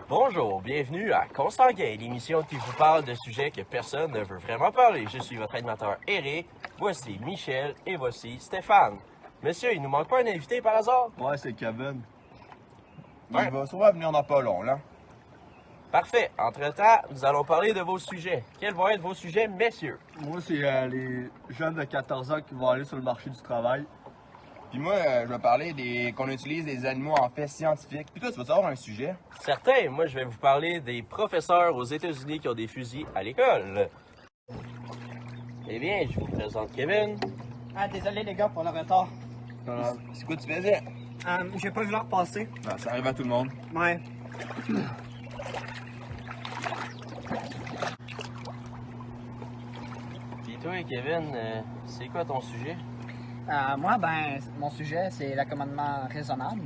Bonjour, bienvenue à Consanguin, l'émission qui vous parle de sujets que personne ne veut vraiment parler. Je suis votre animateur Eric, voici Michel et voici Stéphane. Monsieur, il nous manque pas un invité par hasard? Ouais, c'est Kevin. Ouais. Il va sûrement venir dans pas long, là. Parfait. Entre-temps, nous allons parler de vos sujets. Quels vont être vos sujets, messieurs? Moi, c'est les jeunes de 14 ans qui vont aller sur le marché du travail. Puis moi, je vais parler qu'on utilise des animaux en fait scientifiques. Puis toi, tu vas savoir un sujet. Certains, moi je vais vous parler des professeurs aux États-Unis qui ont des fusils à l'école. Eh bien, je vous présente Kevin. Ah, désolé les gars pour le retard. C'est quoi tu faisais? J'ai pas vu l'heure passer. Ben, ça arrive à tout le monde. Ouais. Puis toi, Kevin, c'est quoi ton sujet? Moi, mon sujet, c'est l'accommodement raisonnable.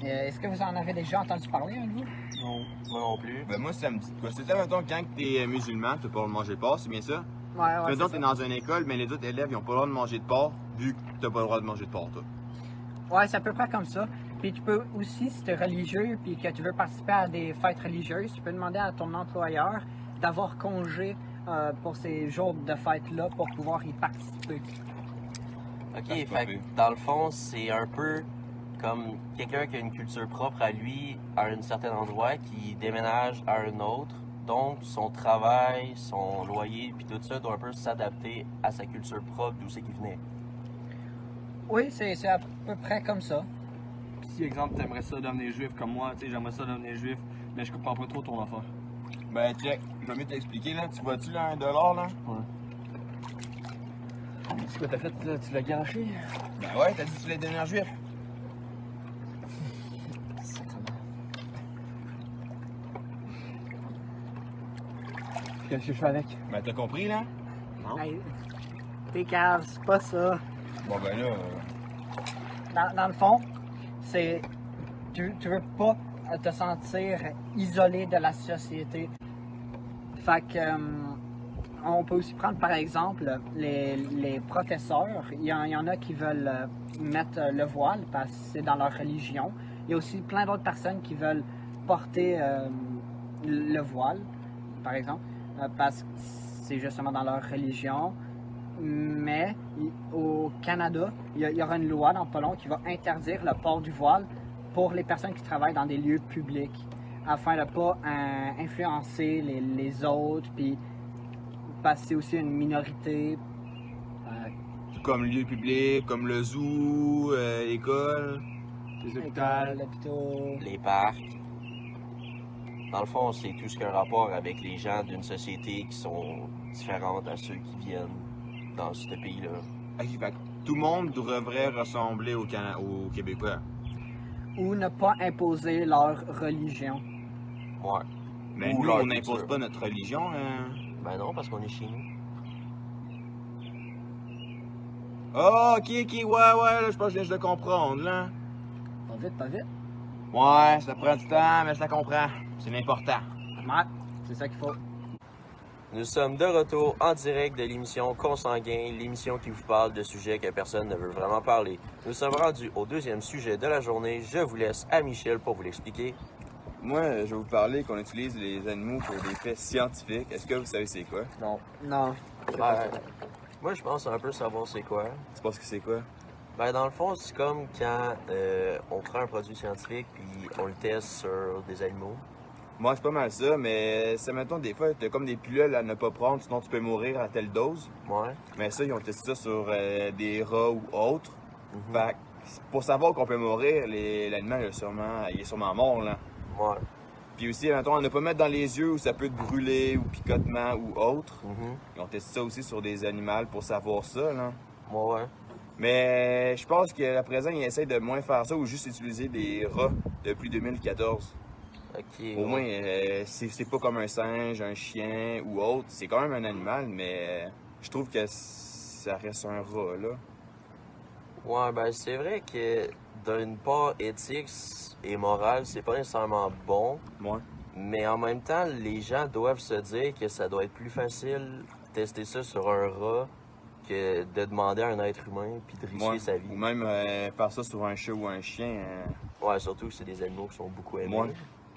Est-ce que vous en avez déjà entendu parler, un de vous? Non, moi non plus. Ben moi, ça me dit quoi? C'était, mettons, quand t'es musulman, t'as pas le droit de manger de porc, c'est bien ça? Ouais, Mettons, t'es dans une école, mais les autres élèves, ils ont pas le droit de manger de porc, vu que t'as pas le droit de manger de porc, toi. Ouais, c'est à peu près comme ça. Puis tu peux aussi, si tu es religieux puis que tu veux participer à des fêtes religieuses, tu peux demander à ton employeur d'avoir congé pour ces jours de fête-là pour pouvoir y participer. Ok, c'est pas fait pire. que dans le fond, c'est un peu comme quelqu'un qui a une culture propre à lui à un certain endroit qui déménage à un autre. Donc, son travail, son loyer, puis tout ça doit un peu s'adapter à sa culture propre d'où c'est qu'il venait. Oui, c'est à peu près comme ça. Puis si, exemple, t'aimerais ça devenir juif comme moi, tu sais, j'aimerais ça devenir juif, mais je comprends pas trop ton affaire. Ben, check, je vais mieux t'expliquer, là. Tu vois-tu, là, $1, là? C'est quoi t'as fait, là? Tu l'as garoché? Ben ouais, t'as dit que tu voulais devenir juif. Qu'est-ce que je fais avec? Ben, t'as compris, là? Non? Hey, t'es cave, c'est pas ça. Bon, ben là, Dans le fond, c'est. Tu veux pas te sentir isolé de la société. Fait que. On peut aussi prendre par exemple les professeurs. Il y en a qui veulent mettre le voile parce que c'est dans leur religion. Il y a aussi plein d'autres personnes qui veulent porter le voile, par exemple, parce que c'est justement dans leur religion. Mais au Canada, il y aura une loi dans pas long qui va interdire le port du voile pour les personnes qui travaillent dans des lieux publics afin de ne pas influencer les autres. Puis, parce que c'est aussi une minorité. comme lieu public, comme le zoo, l'école. Les Écoles, hôpitaux. hôpitaux. Les parcs. Dans le fond, c'est tout ce qui a un rapport avec les gens d'une société qui sont différentes à ceux qui viennent dans ce pays-là. Ok, fait que tout le monde devrait ressembler aux Québécois. Ou ne pas imposer leur religion. Ouais. Mais Ou nous, leur on n'impose culture. pas notre religion. Hein. Ben non, parce qu'on est chez nous. Oh, ok, ouais, là, je pense que je viens de comprendre, là. Pas vite, pas vite. Ouais, ça prend du temps, mais je la comprends. C'est l'important. Ouais, c'est ça qu'il faut. Nous sommes de retour en direct de l'émission Consanguin, l'émission qui vous parle de sujets que personne ne veut vraiment parler. Nous sommes rendus au deuxième sujet de la journée. Je vous laisse à Michel pour vous l'expliquer. Moi, je vais vous parler qu'on utilise les animaux pour des faits scientifiques. Est-ce que vous savez c'est quoi? Non. Non. Moi, je pense un peu savoir c'est quoi. Tu penses que c'est quoi? Ben, dans le fond, c'est comme quand on prend un produit scientifique puis on le teste sur des animaux. Moi, c'est pas mal ça, mais ça, mettons, des fois, t'as comme des pilules à ne pas prendre, sinon tu peux mourir à telle dose. Ouais. Mais ça, ils ont testé ça sur des rats ou autres. Mhm. Fait que pour savoir qu'on peut mourir, l'animal il est sûrement mort, là. Ouais. Puis aussi, mettons, à ne pas mettre dans les yeux où ça peut te brûler ou picotement ou autre. Mhm. Ils ont testé ça aussi sur des animaux pour savoir ça, là. Ouais. Mais je pense qu'à présent, ils essayent de moins faire ça ou juste utiliser des rats depuis 2014. Ok. Au moins, c'est pas comme un singe, un chien ou autre. C'est quand même un animal, mais je trouve que ça reste un rat, là. Ouais, ben c'est vrai que d'une part éthique et morale, c'est pas nécessairement bon, Moi. mais en même temps, les gens doivent se dire que ça doit être plus facile tester ça sur un rat que de demander à un être humain puis de risquer Moi. sa vie. Ou même faire ça sur un chat ou un chien. Ouais, surtout que c'est des animaux qui sont beaucoup aimés. Moi.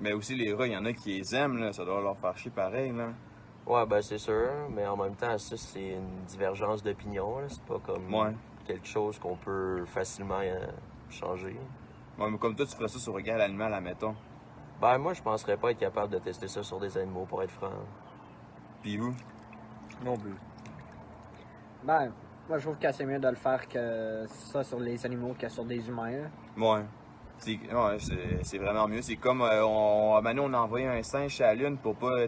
Mais aussi, les rats, il y en a qui les aiment, là. Ça doit leur faire chier pareil, là. Ouais, ben c'est sûr, mais en même temps, ça, c'est une divergence d'opinion, là. C'est pas comme Ouais. quelque chose qu'on peut facilement changer. Ouais, mais comme toi, tu ferais ça sur un gars animal, admettons. Ben, moi, je penserais pas être capable de tester ça sur des animaux, pour être franc. Puis vous? Non plus. Ben, moi, je trouve que c'est mieux de le faire que ça sur les animaux que sur des humains. Là. Ouais. C'est vraiment mieux. C'est comme, maintenant, on a envoyé un singe chez la Lune pour pas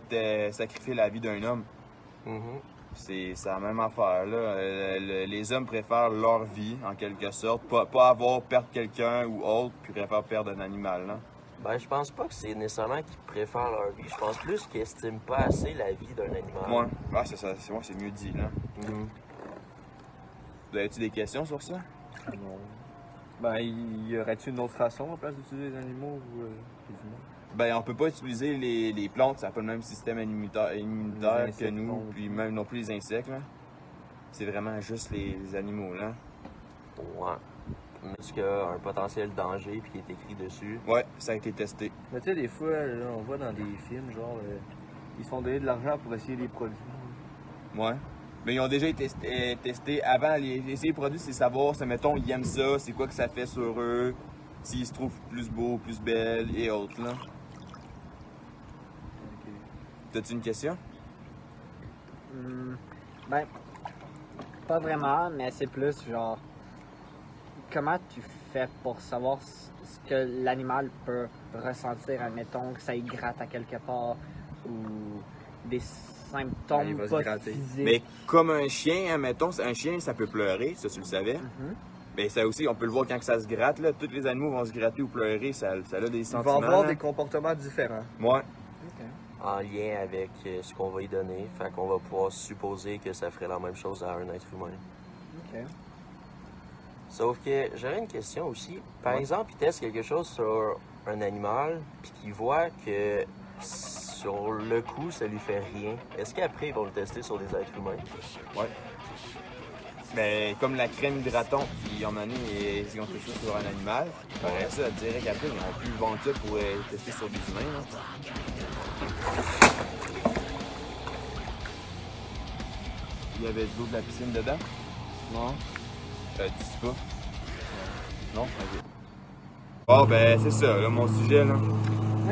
sacrifier la vie d'un homme. Mhm. C'est la même affaire, là. Les hommes préfèrent leur vie, en quelque sorte. Pas avoir perdre quelqu'un ou autre, puis préfèrent perdre un animal, là. Ben, je pense pas que c'est nécessairement qu'ils préfèrent leur vie. Je pense plus qu'ils estiment pas assez la vie d'un animal. Ouais. Ah, c'est ça. C'est mieux dit, là. Mhm. Vous avez-tu des questions sur ça? Non. Ben, y aurait-il une autre façon à place d'utiliser les animaux ou les humains? Ben, on peut pas utiliser les plantes, ça n'a pas le même système immunitaire Les que insectes nous, non puis plus. même non plus les insectes, là. C'est vraiment juste les animaux, là. Ouais. Mais est-ce qu'il y a un potentiel danger puis qui est écrit dessus? Ouais, ça a été testé. Mais tu sais, des fois, là, on voit dans des films, genre, ils se font donner de l'argent pour essayer les produits. Ouais. Mais ils ont déjà été testés avant. Essayer les produits, c'est savoir, mettons, ils aiment ça, c'est quoi que ça fait sur eux, s'ils se trouvent plus beaux, plus belles et autres, là. T'as-tu une question? Ben, pas vraiment, mais c'est plus genre. Comment tu fais pour savoir ce que l'animal peut ressentir, admettons que ça y gratte à quelque part ou des Ouais, il symptômes va se pas gratter. physiques. Mais comme un chien, admettons, un chien, ça peut pleurer, ça, tu le savais. Mhm. Mais ça aussi, on peut le voir quand que ça se gratte, là. Tous les animaux vont se gratter ou pleurer, ça a des Il sentiments. va avoir là. des comportements différents. Ouais. En lien avec ce qu'on va y donner. Fait qu'on va pouvoir supposer que ça ferait la même chose à un être humain. Ok. Sauf que j'aurais une question aussi. Par Ouais. exemple, ils testent quelque chose sur un animal, puis qu'ils voient que sur le coup, ça lui fait rien. Est-ce qu'après, ils vont le tester sur des êtres humains? Ouais. Mais comme la crème hydratant, ils ont mené et ils ont fait ça sur un animal. Après ça, direct après, ils ont pu vendre ça pour tester sur des humains. Là. Il y avait de l'eau de la piscine dedans? Non? Du spa? Non? Ok. Bon, ben, c'est ça, là, mon sujet, là.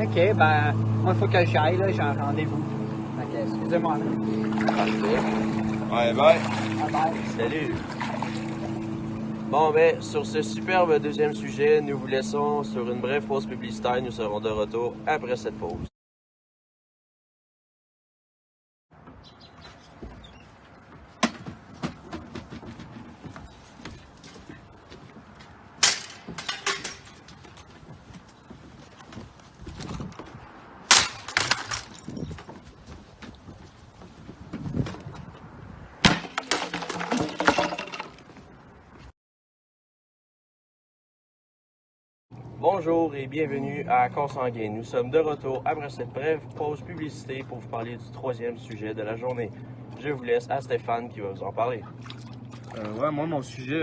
Ok, ben, moi, il faut que j'aille, là, j'ai un rendez-vous. Ok, excusez-moi. Là. Parfait. Ouais, bye! Bye bye. Salut! Bon, ben, sur ce superbe deuxième sujet, nous vous laissons sur une brève pause publicitaire. Nous serons de retour après cette pause. Bonjour et bienvenue à Consanguin. Nous sommes de retour après cette brève pause publicité pour vous parler du troisième sujet de la journée. Je vous laisse à Stéphane qui va vous en parler. Ouais, moi, mon sujet,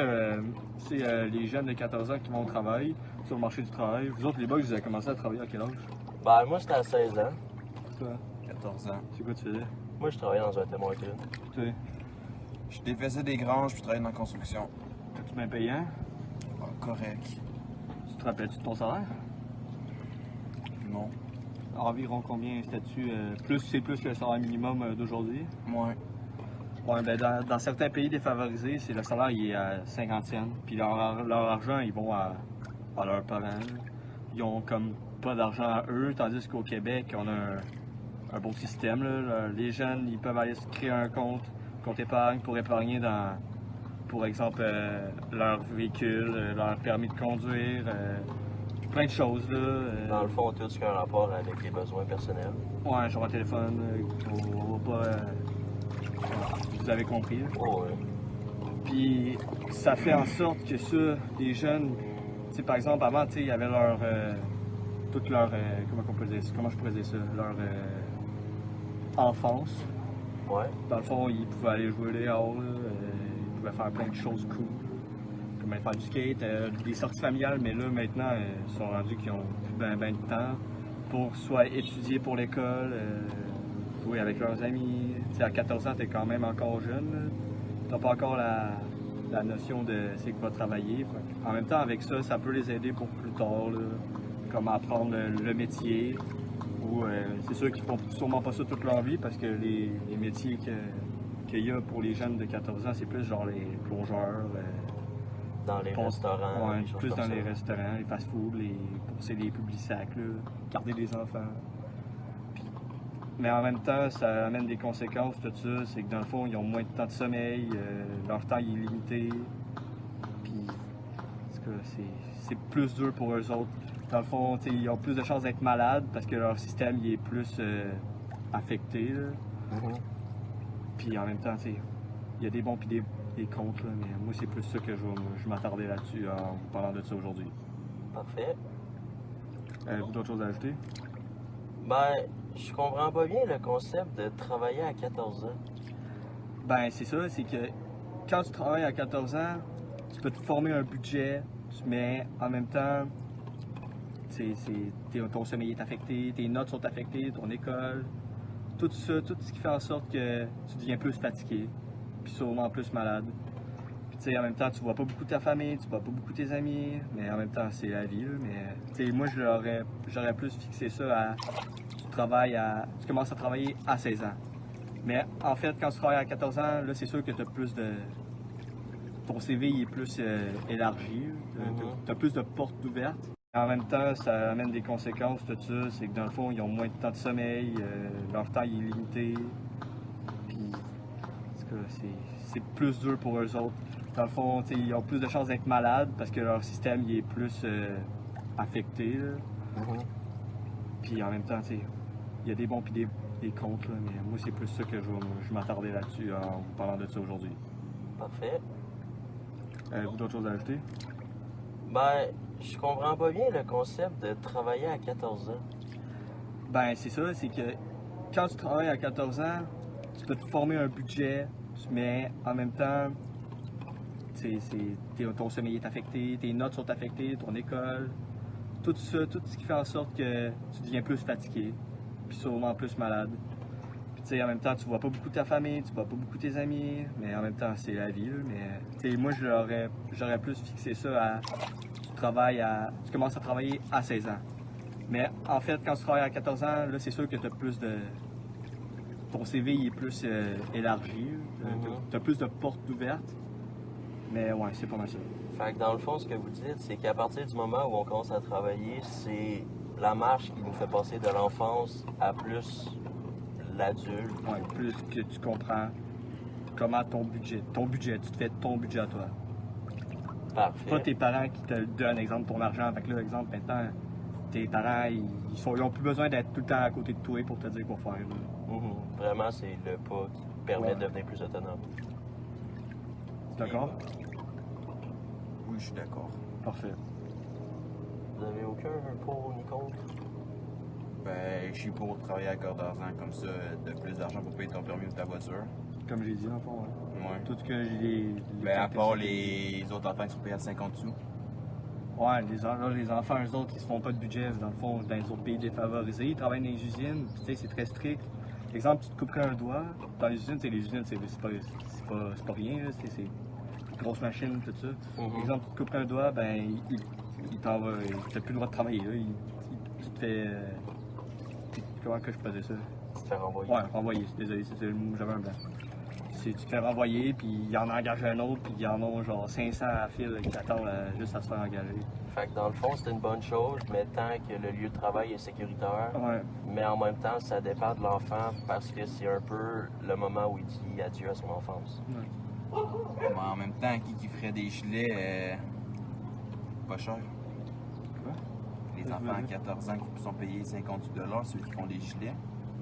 c'est les jeunes de 14 ans qui vont au travail, sur le marché du travail. Vous autres, les boys, vous avez commencé à travailler à quel âge? Ben, moi, c'était à 16 ans. Toi, 14 ans. c'est quoi tu faisais? Moi, je travaillais dans un témoin clé. Toi, Je défaisais des granges puis travaillais dans la construction. t'as-tu bien payant? Ah, correct. Tu te rappelles-tu de ton salaire? Non. Environ combien c'était-tu? C'est plus le salaire minimum d'aujourd'hui? Ouais. Ouais, ben dans certains pays défavorisés, c'est le salaire il est à 50 cents. Puis leur argent, ils vont à leurs parents. Ils ont comme pas d'argent à eux, tandis qu'au Québec, on a un beau système. Là. Les jeunes, ils peuvent aller se créer un compte épargne pour épargner dans, pour exemple, leur véhicule, leur permis de conduire, plein de choses. Là. Dans le fond, tout ce qui a un rapport avec les besoins personnels. Ouais, genre un téléphone, on va pas. Vous avez compris. Là. Oh, ouais. Puis ça fait en sorte que ça, les jeunes, tu sais, par exemple, avant, tu sais, il y avait leur. Toute leur. Comment je pourrais dire ça? Leur enfance. Ouais. Dans le fond, ils pouvaient aller jouer dehors, là, ils pouvaient faire plein de choses cool. Comme faire du skate, des sorties familiales, mais là, maintenant, ils sont rendus qu'ils ont plus ben de temps. pour soit étudier pour l'école, jouer avec leurs amis. Tu sais, à 14 ans, tu es quand même encore jeune. Tu n'as pas encore la notion de c'est quoi travailler. En même temps, avec ça, ça peut les aider pour plus tard, là, comme apprendre le métier. Ou c'est sûr qu'ils font sûrement pas ça toute leur vie parce que les métiers qu'il y a pour les jeunes de 14 ans, c'est plus genre les plongeurs. Dans les restaurants. Ouais, des choses plus comme dans ça. les restaurants, les fast-foods, les publics-sacs, garder des enfants. Mais en même temps, ça amène des conséquences, tout ça. C'est que dans le fond, ils ont moins de temps de sommeil, leur temps il est limité. Puis, en tout cas, c'est plus dur pour eux autres. Dans le fond, ils ont plus de chances d'être malades parce que leur système il est plus affecté. Là. Mhm. Puis en même temps, il y a des bons et des contre. Là, mais moi, c'est plus ça que je m'attardais là-dessus en vous parlant de ça aujourd'hui. Parfait. Avez-vous d'autres choses à ajouter? Ben, je comprends pas bien le concept de travailler à 14 ans. Ben, c'est ça, c'est que quand tu travailles à 14 ans, tu peux te former un budget, mais en même temps, ton sommeil est affecté, tes notes sont affectées, ton école, tout ça, tout ce qui fait en sorte que tu deviens plus fatigué, puis sûrement plus malade. Puis, tu sais, en même temps, tu vois pas beaucoup ta famille, tu vois pas beaucoup tes amis, mais en même temps, c'est la vie, là. Mais, tu sais, moi, j'aurais plus fixé ça à tu commences à travailler à 16 ans. Mais en fait, quand tu travailles à 14 ans, là, c'est sûr que tu as plus de. Ton CV il est plus élargi, tu as plus de portes ouvertes. En même temps, ça amène des conséquences, tout ça. C'est que dans le fond, ils ont moins de temps de sommeil, leur temps il est limité. Puis, en tout cas, c'est plus dur pour eux autres. Dans le fond, ils ont plus de chances d'être malades parce que leur système il est plus affecté. Là. Mhm. Puis en même temps, il y a des bons et des contre, là, mais moi, c'est plus ça que je m'attardais là-dessus en vous parlant de ça aujourd'hui. Parfait. Avez-vous d'autres choses à ajouter? Ben, je comprends pas bien le concept de travailler à 14 ans. Ben, c'est ça, c'est que quand tu travailles à 14 ans, tu peux te former un budget, mais en même temps, ton sommeil est affecté, tes notes sont affectées, ton école, tout ça, tout ce qui fait en sorte que tu deviens plus fatigué, puis sûrement plus malade. Puis tu sais, en même temps, tu vois pas beaucoup ta famille, tu vois pas beaucoup tes amis, mais en même temps, c'est la vie, là. Mais tu sais, moi, j'aurais plus fixé ça à tu commences à travailler à 16 ans. Mais en fait, quand tu travailles à 14 ans, là, c'est sûr que tu as plus de. Ton CV il est plus élargi, tu as plus de portes ouvertes. Mais ouais, c'est pas mal ça. Fait que dans le fond, ce que vous dites, c'est qu'à partir du moment où on commence à travailler, c'est la marche qui nous fait passer de l'enfance à plus l'adulte. Ouais, plus que tu comprends comment ton budget, tu te fais ton budget à toi. Parfait. Pas tes parents qui te donnent, exemple, ton argent. Fait que là, exemple, maintenant, tes parents, ils ont plus besoin d'être tout le temps à côté de toi pour te dire quoi faire. Là. Mhm. Vraiment, c'est le pas qui permet Ouais. de devenir plus autonome. D'accord? Oui, je suis d'accord. Parfait. Vous avez aucun pour ni contre? Ben, je suis pour travailler à 14 ans, comme ça, de plus d'argent pour payer ton permis ou ta voiture. Comme j'ai dit, en fond, ouais. Ouais. Tout ce que j'ai. Ben, à part les autres enfants qui sont payés à 50 sous. Ouais, les enfants, eux autres, ils se font pas de budget, dans le fond, dans les autres pays défavorisés. Ils travaillent dans les usines, tu sais, c'est très strict. Exemple, tu te couperais un doigt. Dans les usines, c'est pas rien, là, c'est des grosses machines, tout ça. Mhm. Exemple, tu te couperais un doigt, ben, t'as plus le droit de travailler, là. Tu te fais. Comment que je peux dire ça? Tu te fais renvoyer. Ouais, renvoyer, désolé, j'avais un blanc. Tu te fais renvoyer, puis il en engage un autre, puis il en a genre 500 à fil qui attendent juste à se faire engager. Fait que dans le fond, c'est une bonne chose, mais tant que le lieu de travail est sécuritaire. Ouais. Mais en même temps, ça dépend de l'enfant parce que c'est un peu le moment où il dit adieu à son enfance. Mais en même temps, qui ferait des gilets pas cher? Quoi? Les enfants à 14 ans qui sont payés 50 $, ceux qui font des gilets.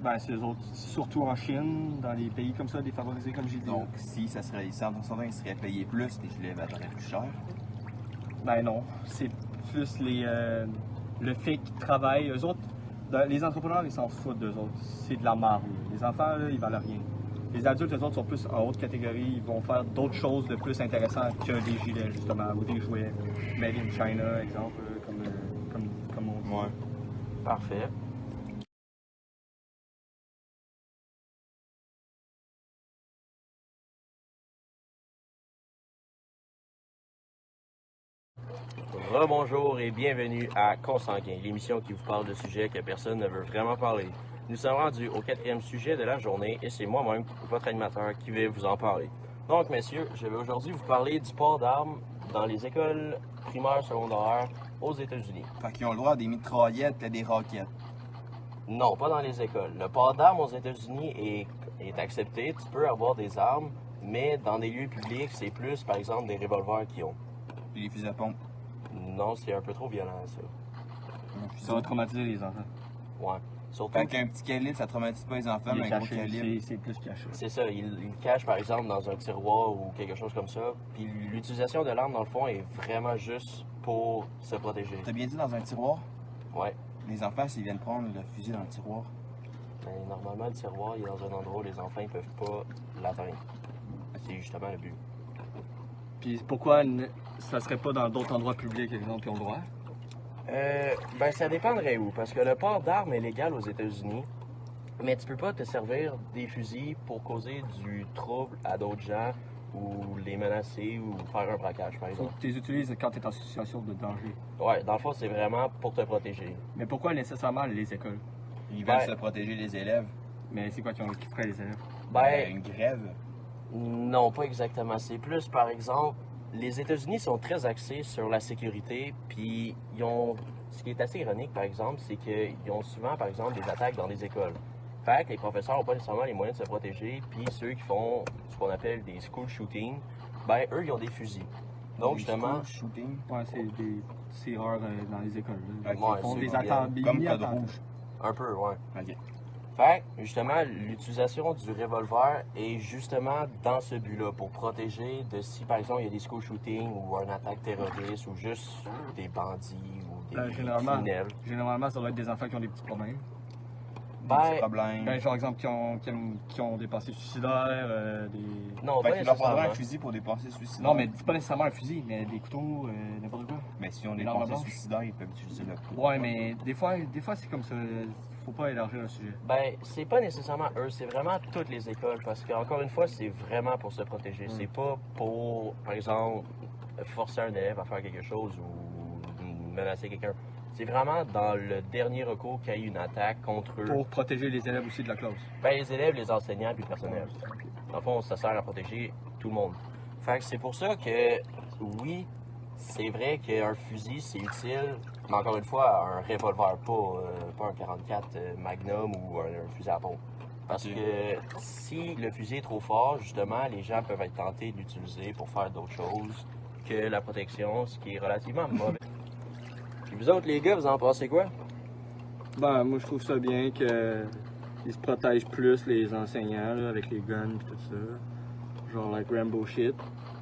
Ben, c'est eux autres, surtout en Chine, dans les pays comme ça, défavorisés, comme j'ai dit. Donc, si ça serait, certains ils seraient payés plus, les gilets valoraient plus cher. Ben non, c'est plus le fait qu'ils travaillent. Eux autres, les entrepreneurs, ils s'en foutent d'eux autres. C'est de la marde. Les enfants, là, ils valent rien. Les adultes, eux autres, sont plus en haute catégorie. Ils vont faire d'autres choses de plus intéressantes que des gilets, justement, ou des jouets made in China, exemple, comme on dit. Ouais. Parfait. Rebonjour et bienvenue à Consanguin, l'émission qui vous parle de sujets que personne ne veut vraiment parler. Nous sommes rendus au 4e sujet de la journée et c'est moi-même, votre animateur, qui vais vous en parler. Donc, messieurs, je vais aujourd'hui vous parler du port d'armes dans les écoles primaires secondaires aux États-Unis. Fait qu'ils ont le droit à des mitraillettes et des roquettes. Non, pas dans les écoles. Le port d'armes aux États-Unis est accepté. Tu peux avoir des armes, mais dans des lieux publics, c'est plus, par exemple, des revolvers qu'ils ont. Puis les fusils à pompe. Non, c'est un peu trop violent, ça. Ça va traumatiser les enfants. Ouais. Surtout, Fait qu'un petit calibre, ça traumatise pas les enfants, Il mais est un gros caché, calibre. c'est plus caché. c'est ça. Il le cache, par exemple, dans un tiroir ou quelque chose comme ça. Puis l'utilisation de l'arme, dans le fond, est vraiment juste pour se protéger. T'as bien dit dans un tiroir? Ouais. Les enfants, s'ils viennent prendre le fusil dans le tiroir. Mais normalement, le tiroir, il est dans un endroit où les enfants ne peuvent pas l'atteindre. C'est justement le but. Puis pourquoi ça serait pas dans d'autres endroits publics, exemple, qui ont le droit? Ben, ça dépendrait où. Parce que le port d'armes est légal aux États-Unis, mais tu peux pas te servir des fusils pour causer du trouble à d'autres gens ou les menacer ou faire un braquage, par Faut exemple. que tu les utilises quand tu es en situation de danger. Ouais, dans le fond, c'est vraiment pour te protéger. Mais pourquoi nécessairement les écoles? Ils veulent Ouais. se protéger les élèves. Mais c'est quoi qui ferait les élèves? Ben, Une grève. non, pas exactement. C'est plus, par exemple, les États-Unis sont très axés sur la sécurité, puis ils ont. Ce qui est assez ironique, par exemple, c'est qu'ils ont souvent, par exemple, des attaques dans les écoles. Fait que les professeurs n'ont pas nécessairement les moyens de se protéger, puis ceux qui font ce qu'on appelle des school shootings, ben eux, ils ont des fusils. Donc, Des justement, school shooting. Ouais, c'est des tireurs dans les écoles. Là. Ok, Ils font c'est des bien. attentes. Comme code rouge. un peu, ouais. Ok. Fait que, justement, l'utilisation du revolver est justement dans ce but-là, pour protéger de si, par exemple, il y a des school shootings ou une attaque terroriste ou juste des bandits ou des criminels. Généralement, ça doit être des enfants qui ont des petits problèmes. Des Ben, petits problèmes. Ben, genre, exemple, qui ont des pensées suicidaires, des... non, Fait pas qu'il leur faudra nécessairement. un fusil pour des pensées suicidaires. Non, mais c'est pas nécessairement un fusil, mais des couteaux, n'importe quoi. Mais si on des Une arme pensées blanche. suicidaires, ils peuvent utiliser le couteau. Ouais, mais des fois c'est comme ça. Faut pas élargir le sujet. Ben, c'est pas nécessairement eux, c'est vraiment toutes les écoles, parce qu'encore une fois, c'est vraiment pour se protéger. C'est pas pour, par exemple, forcer un élève à faire quelque chose ou menacer quelqu'un. C'est vraiment dans le dernier recours qu'il y a eu une attaque contre eux. Pour protéger les élèves aussi de la classe. Ben, les élèves, les enseignants puis le personnel. Dans le fond, ça sert à protéger tout le monde. Fait que c'est pour ça que, oui, c'est vrai qu'un fusil, c'est utile, mais encore une fois, un revolver, pas un 44 Magnum ou un fusil à pompe. Parce Ok. que si le fusil est trop fort, justement, les gens peuvent être tentés de l'utiliser pour faire d'autres choses que la protection, ce qui est relativement mauvais. Puis vous autres, les gars, vous en pensez quoi? Ben, moi, je trouve ça bien que ils se protègent plus, les enseignants, là, avec les guns et tout ça. Genre, like Rambo shit.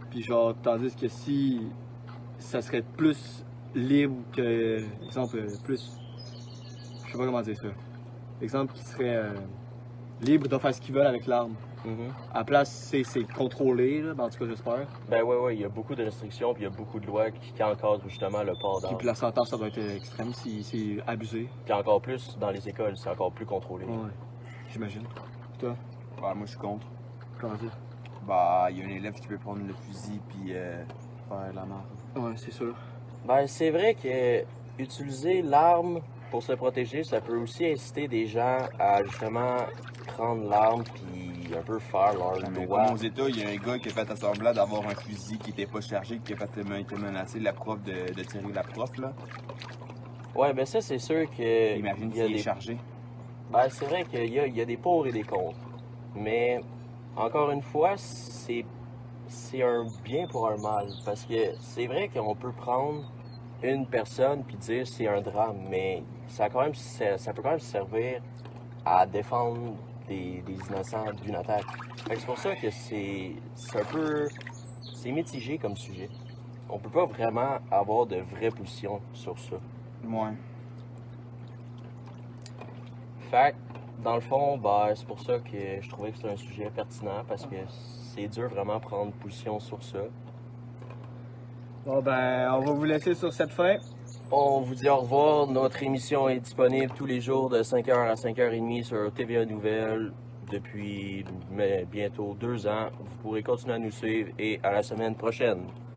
Puis genre, tandis que si ça serait plus libre que, exemple, plus... Je sais pas comment dire ça. Exemple, qui serait libre de faire ce qu'ils veulent avec l'arme. À la place, c'est contrôlé, là, ben, en tout cas, j'espère. Ben ouais, il y a beaucoup de restrictions, puis il y a beaucoup de lois qui encadrent justement le port d'armes. Puis la sentence, ça doit être extrême si c'est abusé. Puis encore plus dans les écoles, c'est encore plus contrôlé. Ouais, j'imagine. Toi, Ouais, moi je suis contre. comment dire? Bah, il y a un élève qui peut prendre le fusil puis faire la marde. Ouais, c'est sûr. Ben c'est vrai que utiliser l'arme pour se protéger, ça peut aussi inciter des gens à justement prendre l'arme puis un peu faire leur Mais loi. comme aux États, il y a un gars qui a fait semblant d'avoir un fusil qui était pas chargé, qui a fait été menacé la prof de tirer la prof là. Ouais, ben ça c'est sûr que Imagine il y a s'il est des... chargé. Ben c'est vrai qu'il y a des pour et des contre. Mais encore une fois, c'est un bien pour un mal. Parce que c'est vrai qu'on peut prendre une personne puis dire c'est un drame, mais ça peut quand même servir à défendre des innocents d'une attaque. Fait que c'est pour ça que c'est un peu... C'est mitigé comme sujet. On peut pas vraiment avoir de vraies positions sur ça. Ouais. Fait que, dans le fond, ben, c'est pour ça que je trouvais que c'était un sujet pertinent parce que c'est dur vraiment prendre position sur ça. Bon, ben, on va vous laisser sur cette fin. On vous dit au revoir. Notre émission est disponible tous les jours de 5h à 5h30 sur TVA Nouvelles depuis bientôt 2 ans. Vous pourrez continuer à nous suivre et à la semaine prochaine.